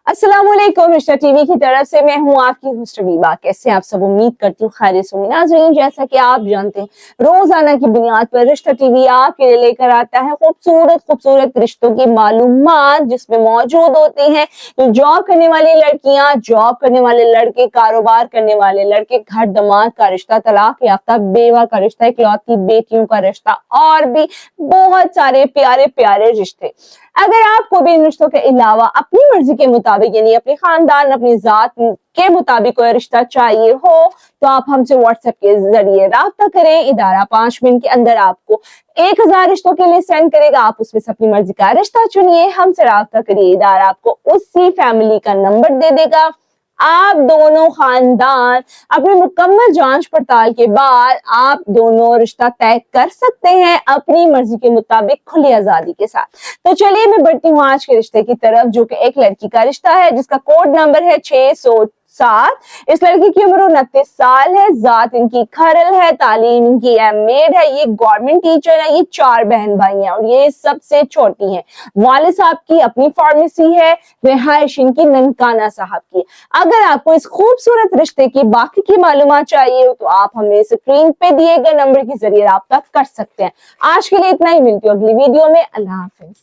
अस्सलाम वालेकुम। रिश्ता टीवी की तरफ से मैं हूँ आपकी होस्ट रीबा। कैसे आप सब, उम्मीद करती हूँ खैरियत से होंगे। नाज़रीन, जैसा कि आप जानते हैं, रोजाना की बुनियाद पर रिश्ता टीवी आपके लिए लेकर आता है खूबसूरत खूबसूरत रिश्तों की मालूमात, जिसमें मौजूद होती हैं जॉब करने वाली लड़कियां, जॉब करने वाले लड़के, कारोबार करने वाले लड़के, घर दमाद का रिश्ता, तलाक याफ्ता बेवा का रिश्ता, इकलौती बेटियों का रिश्ता और भी बहुत सारे प्यारे प्यारे रिश्ते। अगर आपको भी इन रिश्तों के अलावा अपनी मर्जी के मुताबिक, यानी अपने खानदान, अपनी जात के मुताबिक कोई रिश्ता चाहिए हो, तो आप हमसे व्हाट्सएप के जरिए राब्ता करें। इदारा 5 मिनट के अंदर आपको 1000 रिश्तों के लिए सेंड करेगा। आप उसमें से अपनी मर्जी का रिश्ता चुनिए, हमसे राब्ता करिए। इदारा आपको उसी फैमिली का नंबर दे देगा। आप दोनों खानदान अपनी मुकम्मल जांच पड़ताल के बाद आप दोनों रिश्ता तय कर सकते हैं अपनी मर्जी के मुताबिक, खुली आजादी के साथ। तो चलिए मैं बढ़ती हूँ आज के रिश्ते की तरफ, जो कि एक लड़की का रिश्ता है जिसका कोड नंबर है 607। इस लड़की की उम्र 29 साल है। जात इनकी खरल है। तालीम इनकी एमएड है। ये गवर्नमेंट टीचर है। ये 4 बहन भाई हैं और ये सबसे छोटी हैं। वालिद साहब की अपनी फार्मेसी है। रिहाइश इनकी ननकाना साहब की। अगर आपको इस खूबसूरत रिश्ते की बाकी की मालूमात चाहिए हो, तो आप हमें स्क्रीन पे दिए गए नंबर के जरिए राब्ता कर सकते हैं। आज के लिए इतना ही, मिलती हूँ अगली वीडियो में। अल्लाह हाफिज।